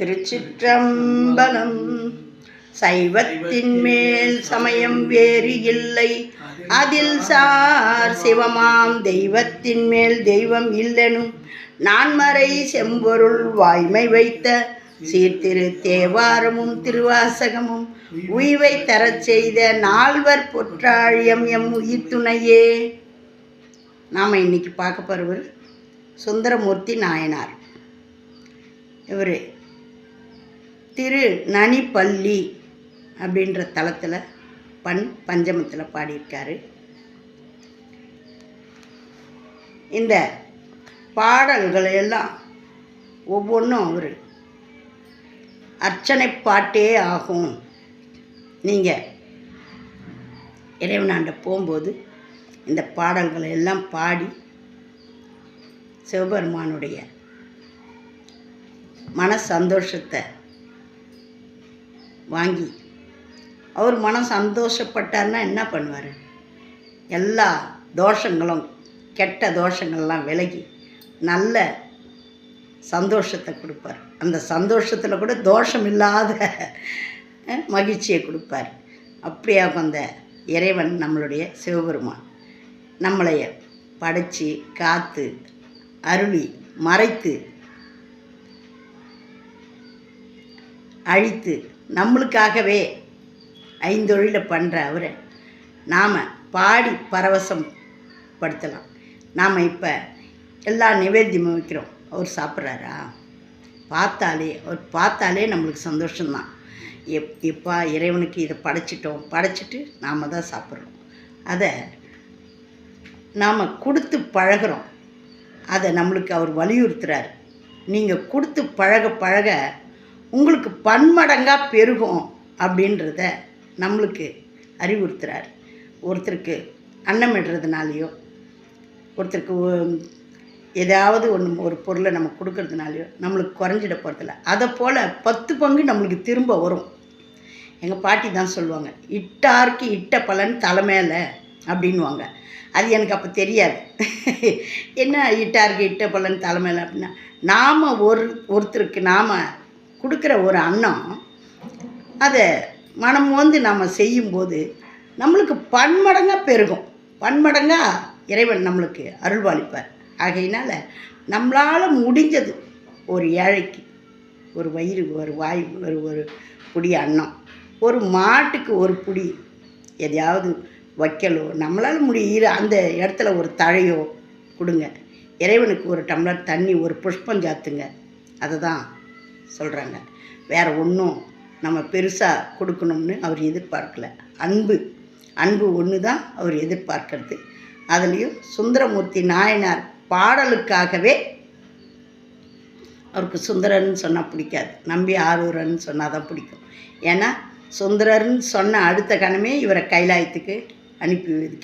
திருச்சிற்றம்பலம். சைவத்தின் மேல் சமயம் வேறு இல்லை, அதில் சார் சிவமாம் தெய்வத்தின் மேல் தெய்வம் இல்லெனும் நான்மறை செம்பொருள் வாய்மை வைத்த சீர்திரு தேவாரமும் திருவாசகமும் உய்வை தரச் செய்த நால்வர் பொற்றாழியம் எம் உயிர் துணையே. நாம் இன்னைக்கு பார்க்க போகிறவர் சுந்தரமூர்த்தி நாயனார். இவர் திரு நனிப்பள்ளி அப்படின்ற தலத்தில் பஞ்சமத்தில் பாடியிருக்காரு. இந்த பாடல்களை எல்லாம் ஒவ்வொன்றும் அவர் அர்ச்சனை பாட்டே ஆகும். நீங்கள் இறைவனாண்ட போகும்போது இந்த பாடல்களை எல்லாம் பாடி சிவபெருமானுடைய மன சந்தோஷத்தை வாங்கி அவர் மனம் சந்தோஷப்பட்டார்னா என்ன பண்ணுவார்? எல்லா தோஷங்களும் கெட்ட தோஷங்கள்லாம் விலகி நல்ல சந்தோஷத்தை கொடுப்பார். அந்த சந்தோஷத்தில் கூட தோஷம் இல்லாத மகிழ்ச்சியை கொடுப்பார். அப்படியா அந்த இறைவன் நம்மளுடைய சிவபெருமான் நம்மளைய படைச்சி காத்து அருளி மறைத்து அழித்து நம்மளுக்காகவே ஐந்தொழிலை பண்ணுற அவரை நாம் பாடி பரவசம் படுத்தலாம். நாம் இப்போ எல்லா நிவேத்தியமும் வைக்கிறோம், அவர் சாப்பிட்றாரா? அவர் பார்த்தாலே நம்மளுக்கு சந்தோஷம்தான். எப்பா இறைவனுக்கு இதை படைச்சிட்டு நாம் தான் சாப்பிட்றோம். அதை நாம் கொடுத்து பழகிறோம். அதை நம்மளுக்கு அவர் வலியுறுத்துறார். நீங்கள் கொடுத்து பழக உங்களுக்கு பன்மடங்காக பெருகும் அப்படின்றத நம்மளுக்கு அறிவுறுத்துறார். ஒருத்தருக்கு அன்னமிடுறதுனாலையோ ஒருத்தருக்கு ஏதாவது ஒரு பொருளை நம்ம கொடுக்கறதுனாலையோ நம்மளுக்கு குறைஞ்சிட போகிறதில்ல. அதை போல் 10 பங்கு நம்மளுக்கு திரும்ப வரும். எங்கள் பாட்டி தான் சொல்லுவாங்க, இட்டாருக்கு இட்ட பலன் தலைமையில் அப்படின்வாங்க. அது எனக்கு அப்போ தெரியாது. என்ன இட்டாருக்கு இட்ட பலன் தலைமையில் அப்படின்னா, நாம் ஒருத்தருக்கு நாம் கொடுக்குற ஒரு அன்னம் அதை மனம் வந்து நாம் செய்யும்போது நம்மளுக்கு பன்மடங்காக பெருகும். பன்மடங்காக இறைவன் நம்மளுக்கு அருள்வாளிப்பார். ஆகையினால் நம்மளால் முடிஞ்சது ஒரு ஏழைக்கு ஒரு வயிறு ஒரு வாய் ஒரு புடி அன்னம், ஒரு மாட்டுக்கு ஒரு புடி எதையாவது வைக்கலோ, நம்மளால் முடிகிற அந்த இடத்துல ஒரு தழையோ கொடுங்க. இறைவனுக்கு ஒரு டம்ளர் தண்ணி ஒரு புஷ்பம் சாத்துங்க. அதை தான் சொல்கிறாங்க. வேறு ஒன்றும் நம்ம பெருசாக கொடுக்கணும்னு அவர் எதிர்பார்க்கல. அன்பு ஒன்று தான் அவர் எதிர்பார்க்கறது. அதுலேயும் சுந்தரமூர்த்தி நாயனார் பாடலுக்காகவே அவருக்கு சுந்தரர்னு சொன்னால் பிடிக்காது, நம்பி ஆரூரன்னு சொன்னால் தான் பிடிக்கும். ஏன்னா சுந்தரர்னு சொன்ன அடுத்த கணமே இவரை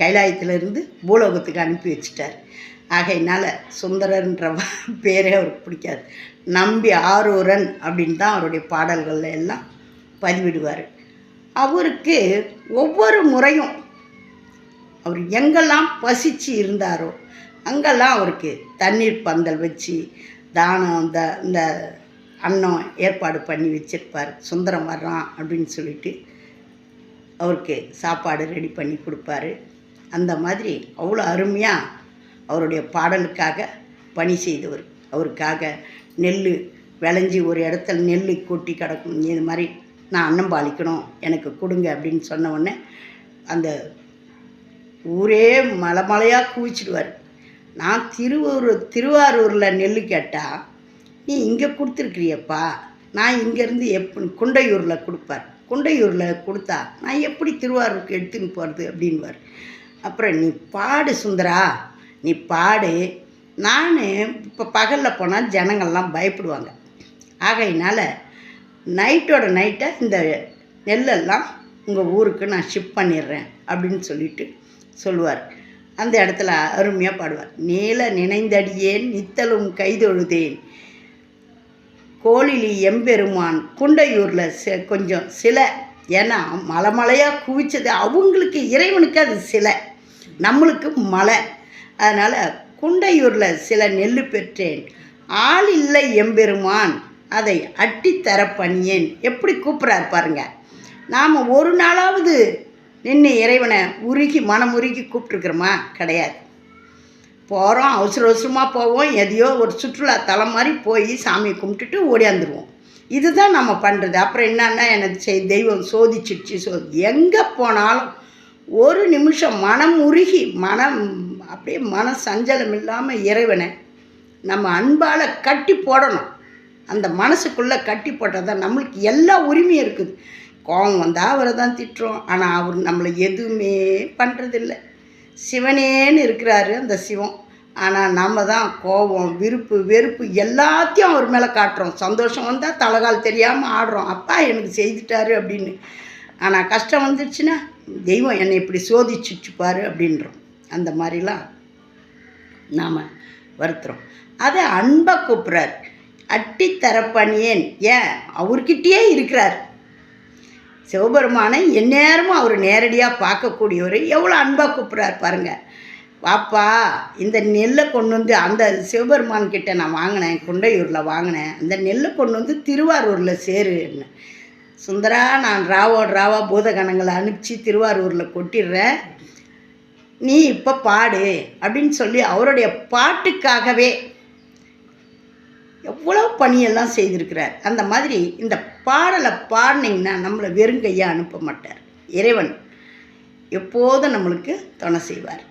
கைலாயத்திலிருந்து பூலோகத்துக்கு அனுப்பி வச்சிட்டார். ஆகையினால் சுந்தரன்ற பேரே அவருக்கு பிடிக்காது. நம்பி ஆரூரன் அப்படின்னு தான் அவருடைய பாடல்களில் எல்லாம் பதிவிடுவார். அவருக்கு ஒவ்வொரு முறையும் அவர் எங்கெல்லாம் பசிச்சு இருந்தாரோ அங்கெல்லாம் அவருக்கு தண்ணீர் பந்தல் வச்சு தானம் இந்த அன்னம் ஏற்பாடு பண்ணி வச்சிருப்பார். சுந்தரம் வர்றான் அப்படின்னு சொல்லிட்டு அவருக்கு சாப்பாடு ரெடி பண்ணி கொடுப்பாரு. அந்த மாதிரி அவ்வளோ அருமையாக அவருடைய பாடலுக்காக பணி செய்தவர். அவருக்காக நெல் விளைஞ்சி ஒரு இடத்துல நெல் கொட்டி கிடக்கும், இது மாதிரி நான் அன்னம் பாலிக்கணும் எனக்கு கொடுங்க அப்படின்னு சொன்ன உடனே அந்த ஊரே மலையாக குவிச்சிடுவார். நான் திருவாரூரில் நெல் கேட்டால் நீ இங்கே கொடுத்துருக்குறியப்பா, நான் இங்கேருந்து குண்டையூரில் கொடுப்பார். குண்டையூரில் கொடுத்தா நான் எப்படி திருவாரூருக்கு எடுத்துன்னு போகிறது அப்படின்வார். அப்புறம் நீ பாடு சுந்தரா, நீ பாடு. நான் இப்போ பகலில் போனால் ஜனங்கள்லாம் பயப்படுவாங்க. ஆகையினால் நைட்டோட நைட்டாக இந்த நெல்லெல்லாம் உங்கள் ஊருக்கு நான் ஷிப் பண்ணிடுறேன் அப்படின்னு சொல்லிட்டு சொல்லுவார். அந்த இடத்துல அருமையாக பாடுவார். நீல நினைந்தடியேன் நித்தலும் கைதொழுதேன் கோழிலி எம்பெருமான் குண்டையூரில் கொஞ்சம் சிலை. ஏன்னா மலையாக குவிச்சது அவங்களுக்கு, இறைவனுக்கு அது சிலை, நம்மளுக்கு மலை. அதனால் குண்டையூரில் சில நெல் பெற்றேன். ஆள் இல்லை எம்பெருமான் அதை அட்டித்தர பணியேன். எப்படி கூப்பிட்றாரு பாருங்க. நாம் ஒரு நாளாவது நின்று இறைவனை மனம் உருகி கூப்பிட்ருக்குறோமா? கிடையாது. போகிறோம், அவசரமாக போவோம், எதையோ ஒரு சுற்றுலா தலம் மாதிரி போய் சாமியை கும்பிட்டுட்டு ஓடியாந்துருவோம். இதுதான் நம்ம பண்ணுறது. அப்புறம் என்னன்னா, எனக்கு தெய்வம் சோதிச்சிடுச்சு. எங்கே போனாலும் ஒரு நிமிஷம் மனம் உருகி அப்படியே சஞ்சலம் இல்லாமல் இறைவனை நம்ம அன்பால் கட்டி போடணும். அந்த மனசுக்குள்ளே கட்டி போட்டால் தான் நம்மளுக்கு எல்லா உரிமையும் இருக்குது. கோபம் வந்தால் அவரை தான் திட்டுறோம், ஆனால் அவர் நம்மளை எதுவுமே பண்ணுறதில்ல. சிவனேன்னு இருக்கிறாரு அந்த சிவம். ஆனால் நம்ம தான் கோபம், வெறுப்பு எல்லாத்தையும் அவர் மேலே காட்டுறோம். சந்தோஷம் வந்தால் தலைகால் தெரியாமல் ஆடுறோம், அப்பா எனக்கு செய்துட்டாரு அப்படின்னு. ஆனால் கஷ்டம் வந்துடுச்சுன்னா தெய்வம் என்னை இப்படி சோதிச்சுச்சுப்பாரு அப்படின்றோம். அந்த மாதிரிலாம் நாம் வருத்துறோம். அதை அன்பாக கூப்பிட்றாரு. அட்டித்தரப்பணியேன். ஏன்? அவர்கிட்டயே இருக்கிறார் சிவபெருமானை. எந்நேரமும் அவர் நேரடியாக பார்க்கக்கூடியவர். எவ்வளோ அன்பாக கூப்பிட்றாரு பாருங்கள். வாப்பா, இந்த நெல்லை கொண்டு வந்து அந்த சிவபெருமான்கிட்ட நான் வாங்கினேன், குண்டையூரில் வாங்கினேன், அந்த நெல்லை கொண்டு வந்து திருவாரூரில் சேருன்னு. சுந்தரா, நான் ராவா பூதகணங்களை அனுப்பிச்சி திருவாரூரில் கொட்டிடுறேன், நீ இப்போ பாடு அப்படின்னு சொல்லி அவருடைய பாட்டுக்காகவே எவ்வளோ பணியெல்லாம் செய்திருக்கிறார். அந்த மாதிரி இந்த பாடலை பாடினீங்கன்னா நம்மளை வெறுங்கையாக அனுப்ப மாட்டார். இறைவன் எப்போதும் நம்மளுக்கு துணை செய்வார்.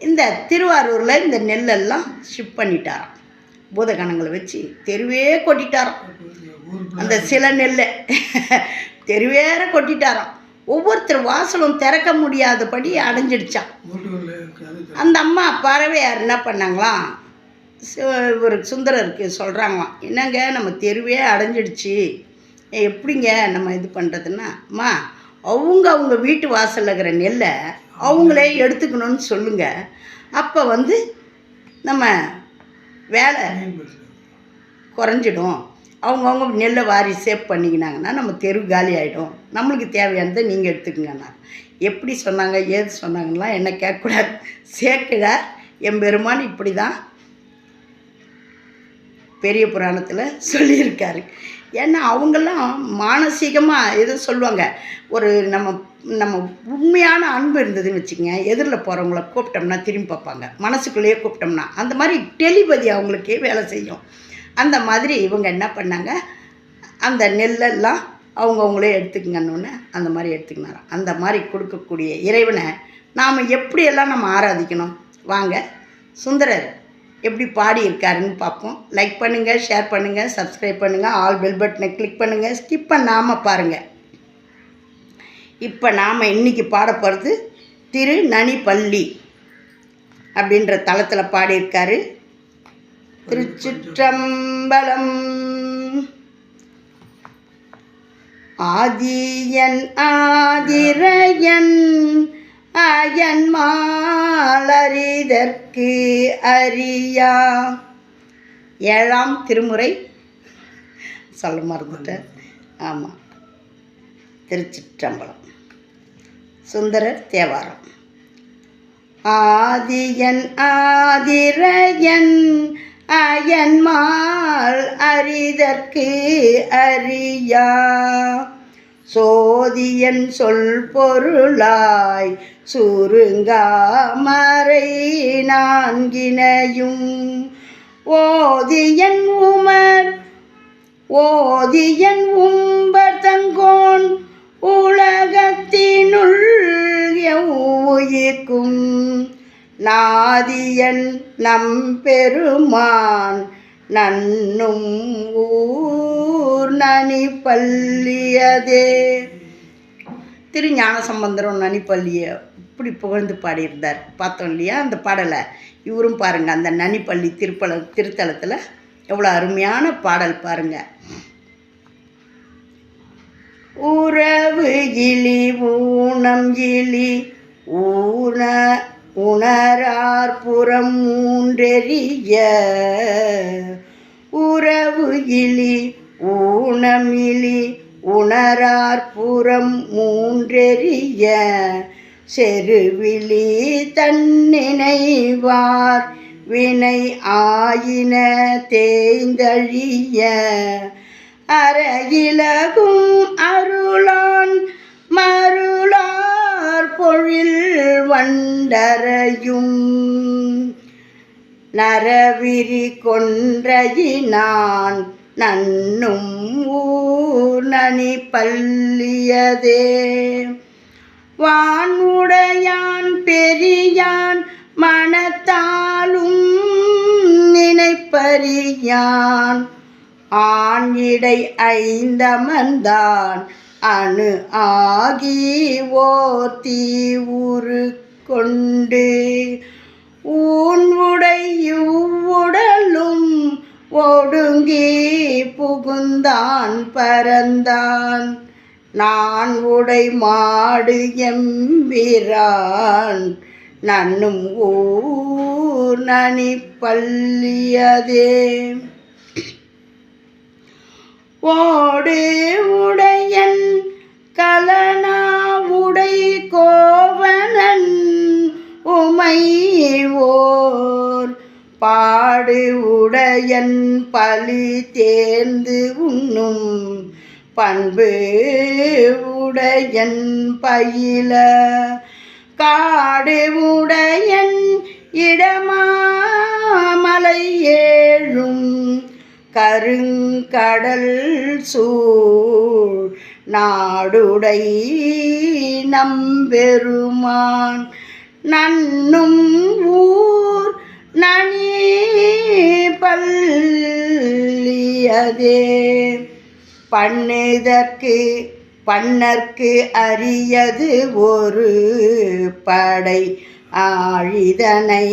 இந்த திருவாரூரில் இந்த நெல்லெல்லாம் ஷிப் பண்ணிட்டாராம். பூதகணங்களை வச்சு தெருவே கொட்டிட்டாராம். அந்த சில நெல்லை தெருவேற கொட்டிட்டாராம். ஒவ்வொருத்தர் வாசலும் திறக்க முடியாதபடி அடைஞ்சிடுச்சான். அந்த அம்மா பறவையார் என்ன பண்ணாங்களாம், ஒரு சுந்தரருக்கு சொல்கிறாங்களாம், என்னங்க நம்ம தெருவே அடைஞ்சிடுச்சு, எப்படிங்க நம்ம இது பண்ணுறதுன்னா, அம்மா அவங்க வீட்டு வாசலில் இருக்கிற நெல்லை அவங்களே எடுத்துக்கணும்னு சொல்லுங்கள். அப்போ நம்ம வேலை குறைஞ்சிடும். அவங்கவுங்க நெல்லை வாரி சேவ் பண்ணிக்கினாங்கன்னா நம்ம தெரு காலி ஆகிடும். நம்மளுக்கு தேவையானதை நீங்கள் எடுத்துக்கங்கண்ணா. எப்படி சொன்னாங்க, ஏது சொன்னாங்கலாம் என்ன கேட்கக்கூடாது. சேக்கிழார் எம்பெருமான் இப்படி தான் பெரிய புராணத்தில் சொல்லியிருக்காரு. ஏன்னா அவங்கெல்லாம் மானசீகமாக எதுவும் சொல்லுவாங்க. ஒரு நம்ம உண்மையான அன்பு இருந்ததுன்னு வச்சுக்கோங்க, எதிரில் போகிறவங்கள கூப்பிட்டோம்னா திரும்பி பார்ப்பாங்க, மனசுக்குள்ளேயே கூப்பிட்டோம்னா. அந்த மாதிரி டெலிபதி அவங்களுக்கே வேலை செய்யும். அந்த மாதிரி இவங்க என்ன பண்ணாங்க, அந்த நெல்லெல்லாம் அவங்கவுங்களே எடுத்துக்கங்கன்னு அந்த மாதிரி எடுத்துக்கினாராம். அந்த மாதிரி கொடுக்கக்கூடிய இறைவனை நாம் எப்படியெல்லாம் நம்ம ஆராதிக்கணும். வாங்க சுந்தரர் எப்படி பாடியிருக்காருன்னு பார்ப்போம். லைக் பண்ணுங்கள், ஷேர் பண்ணுங்கள், சப்ஸ்கிரைப் பண்ணுங்கள், ஆல் பெல் பட்டனை கிளிக் பண்ணுங்கள், ஸ்கிப் பண்ணாமல் பாருங்கள். இப்போ நாம் இன்றைக்கி பாட போகிறது திருநனிப்பள்ளி அப்படின்ற தளத்தில் பாடியிருக்காரு. திருச்சிற்றம்பலம். ஆதியன் ஆதிரையன் அயன் மாலரிதற்கு அறியா. 7ஆம் திருமுறை சொல்ல மறந்துட்டேன். ஆமாம், திருச்சிற்றம்பலம். சுந்தரர் தேவாரம். ஆதியன் ஆதிரையன் அயன்மால் அறிதற்கு அறியா. சோதியன் சொல் பொருளாய் சுருங்காமறை நான்கினையும் ஓதியன் உம்பர் தங்கோன் உலகத்தினுள் எவ்வுயிர்க்கும் நாதியன் நம்பெருமான் நன்னும் ஊர் நனிப்பள்ளியதே. திருஞான சம்பந்தரும் நனிப்பள்ளியை இப்படி புகழ்ந்து பாடியிருந்தார். பார்த்தோம் இல்லையா அந்த பாடலை? இவரும் பாருங்கள், அந்த நனிப்பள்ளி திருத்தலத்தில் எவ்வளோ அருமையான பாடல் பாருங்கள். உறவு இலி ஊனம் இலி உணரார் புறம் மூன்றெறிய. உறவு இலி ஊனமிலி உணரார் புறம் மூன்றெறிய. செருவிலி தன்னினைவார் வினை ஆயின தேய்ந்தழிய அறகிலகும் அருளான் மருளார் பொழில் வண்டரையும் நரவிரி கொன்றையினான் நன்னும் ஊர் நனி பல்லியதே வானுடையான் பெரியான் மனத்தாலும் நினைப்பறியான் ஆண் இடை ஐந்தமர்ந்தான் அணு ஆகி ஓர் தீவுரு கொண்டு ஊன் உடை இவ்வுடலும் ஒடுங்கி புகுந்தான் பரந்தான் நான் உடை மாடு எம்பிரான் நன்னும் ஊர் நனி பல்லியதே ஓடு உடையன் கலனா உடை கோவனன் உமை ஓர் பாடு உடையன் பலி தேர்ந்து உண்ணும் பண்பு உடையன் பயில காடு உடையன் இடமாமலை ஏழும் கருங்கடல் சூழ் நாடுடை நம்பெருமான் நன்னும் ஊர் நனி பல்லியதே பன்னற்கு அரியது ஒரு படை ஆழிதனை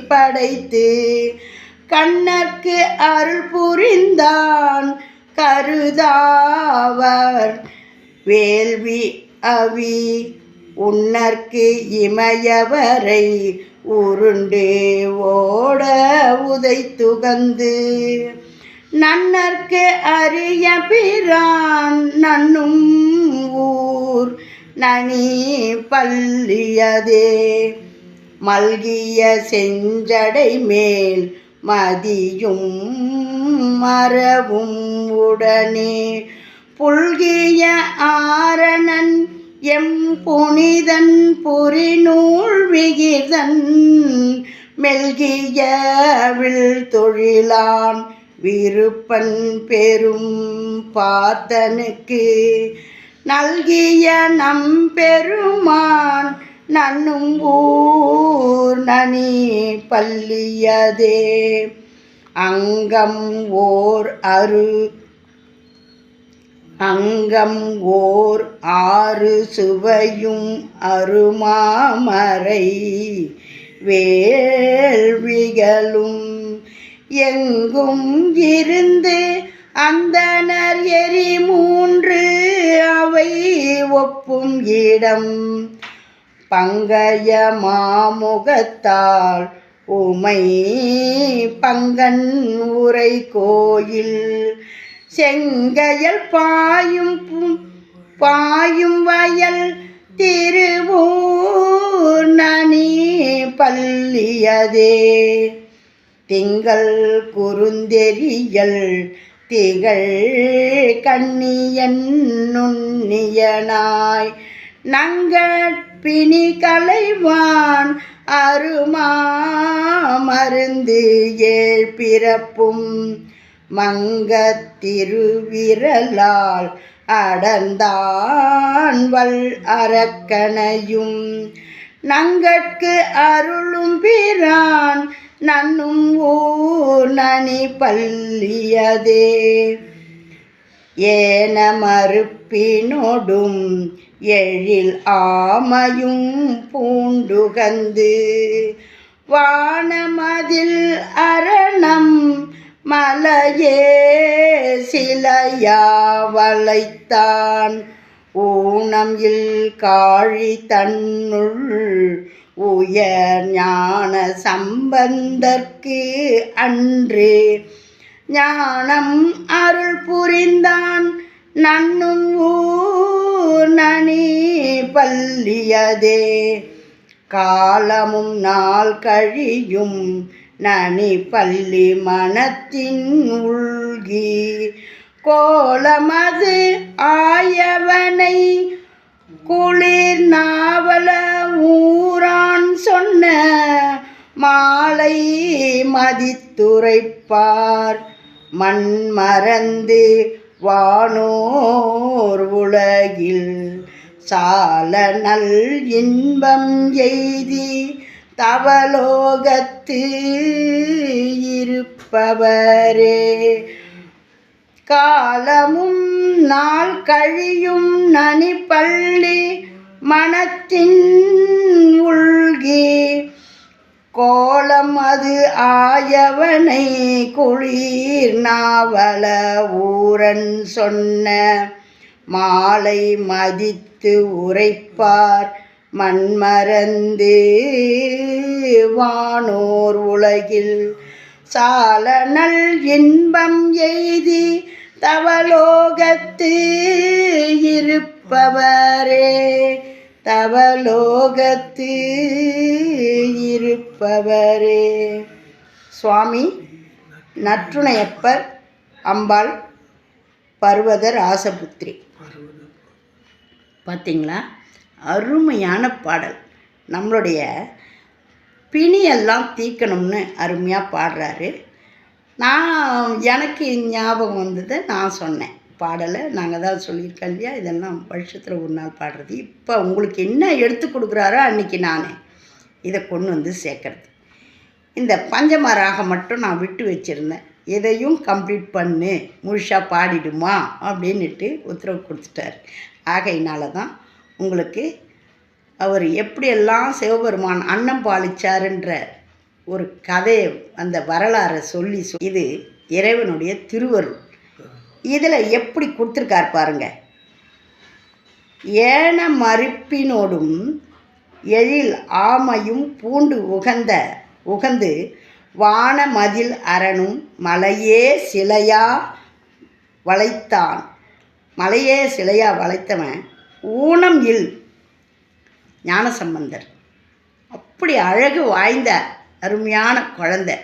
படைத்து கண்ணற்கு அருள் புரிந்தான் கருதாவர் வேள்வி அவி உன்னற்கு இமயவரை உருண்டு ஓட உதைத்துகந்து நன்னற்கு அரிய பிரான் நன்னும் ஊர் நனி பல்லியதே மல்கிய செஞ்சடை மேல் மதியும் மரவும் உடனே புல்கிய ஆரணன் எம் புனிதன் புரிநூல் விகிதன் மெல்கிய வில் தொழிலான் விருப்பன் பெரும் பார்த்தனுக்கு நல்கிய நம் பெருமான் நன்னும் ஊர் நனி பல்லியதே அங்கம் ஓர் ஆறு சுவையும் அருமாமரை வேள்விகளும் எங்கும் இருந்து அந்தனர் எரி மூன்று அவை ஒப்பும் இடம் பங்கய மாமுகத்தால் உமை பங்கன் உரை கோயில் செங்கையல் பாயும் வயல் திருவூர் நனி பல்லியதே திங்கள் குறுந்தெரியல் திகழ் கண்ணியன் நுண்ணியனாய் நங்கட்பிணி கலைவான் அருமாமருந்து ஏழ் பிறப்பும் மங்கத் திருவிரலால் அடர்ந்தான் வல் அரக்கனையும் நங்கட்கு அருளும் பிரான் நன்னும் ஊர் நனி பல்லியதே ஏன மறுப்பினொடும் எழில் ஆமையும் பூண்டுகந்து வானமதில் அரணம் மலையே சிலையா வளைத்தான் ஊனம் இல் காழி தன்னுள் உயர் ஞான சம்பந்தற்கு அன்று ஞானம் அருள் புரிந்தான் நன்னும் ஊர் நனி பல்லியதே காலமும் நாள் கழியும் நனி பள்ளி மனத்தின் உள்கி கோலமது ஆயவனை குளிர் நாவல ஊரான் சொன்ன மாலை மதித்துரைப்பார் மண் மறந்து வானோர் உலகில் சால நல் இன்பம் எய்தி தவலோகத்து இருப்பவரே. காலமும் நாள் கழியும் நனி பள்ளி மனத்தின் உள்கி கோலம் அது ஆயவனை குளிர் நாவல ஊரன் சொன்ன மாலை மதித்து உரைப்பார் மண்மறந்து வானோர் உலகில் சால நல் இன்பம் எய்தி தவலோகத்து இருப்பவரே. தவலோகத்து இருப்பவரே. சுவாமி நற்றுணையப்பர் அம்பாள் பர்வத ராசபுத்திரி. பார்த்தீங்களா, அருமையான பாடல். நம்மளுடைய பிணியெல்லாம் தீர்க்கணும்னு அருமையாக பாடுறாரு. எனக்கு ஞாபகம் வந்தது, நான் சொன்னேன் பாடலை. நாங்கள் தான் சொல்லியிருக்கேன் இல்லையா, இதெல்லாம் வருஷத்தில் ஒரு நாள் பாடுறது. இப்போ உங்களுக்கு என்ன எடுத்து கொடுக்குறாரோ அன்றைக்கி நான் இதை கொண்டு வந்து சேர்க்கறது. இந்த பஞ்சமராக மட்டும் நான் விட்டு வச்சுருந்தேன். இதையும் கம்ப்ளீட் பண்ணு, முழுசாக பாடிடுமா அப்படின்ட்டு உத்தரவு கொடுத்துட்டார். ஆகையினால தான் உங்களுக்கு அவர் எப்படியெல்லாம் சிவபெருமான் அன்னம் பாலிச்சாருன்ற ஒரு கதையை, அந்த வரலாறை சொல்லி இது இறைவனுடைய திருவருள். இதில் எப்படி கொடுத்துருக்கார் பாருங்க. ஏன மறுப்பினோடும் எழில் ஆமையும் பூண்டு உகந்து வான மதில் அரணும் மலையே சிலையா வளைத்தான். மலையே சிலையா வளைத்தவன் ஊனம் இல் ஞானசம்பந்தர். அப்படி அழகு வாய்ந்த அருமையான குழந்தை.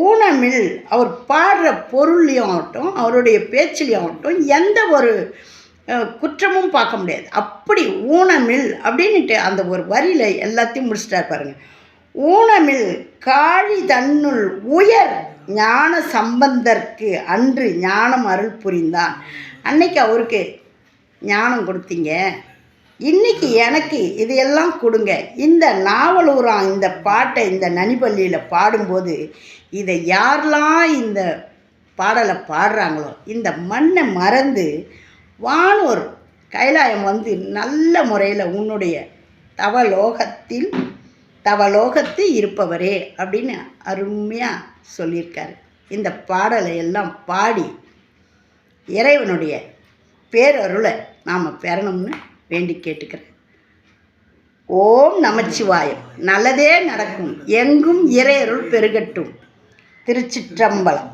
ஊனமில் அவர் பாடுற பொருள்லையும் ஆகட்டும், அவருடைய பேச்சிலையும் ஆகட்டும், எந்த ஒரு குற்றமும் பார்க்க முடியாது. அப்படி ஊனமில் அப்படின்ட்டு அந்த ஒரு வரியில் எல்லாத்தையும் முடிச்சிட்டார் பாருங்கள். ஊனமில் காழி தன்னுள் உயர் ஞான சம்பந்தர்க்கு அன்று ஞானம் அருள் புரிந்தான். அன்னைக்கு அவருக்கு ஞானம் கொடுத்தீங்க, இன்றைக்கி எனக்கு இதையெல்லாம் கொடுங்க. இந்த நாவலூரான் இந்த பாட்டை இந்த நனிப்பள்ளியில் பாடும்போது இதை யாரெல்லாம் இந்த பாடலை பாடுறாங்களோ இந்த மண்ணை மறந்து வானோர் கைலாயம் வந்து நல்ல முறையில் உன்னுடைய தவலோகத்து இருப்பவரே அப்படின்னு அருமையாக சொல்லியிருக்காரு. இந்த பாடலை எல்லாம் பாடி இறைவனுடைய பேரருளை நாம் பெறணும்னு வேண்டி கேட்டுக்கிறேன். ஓம் நமச்சிவாயம். நல்லதே நடக்கும், எங்கும் இறையருள் பெருகட்டும். திருச்சிற்றம்பலம்.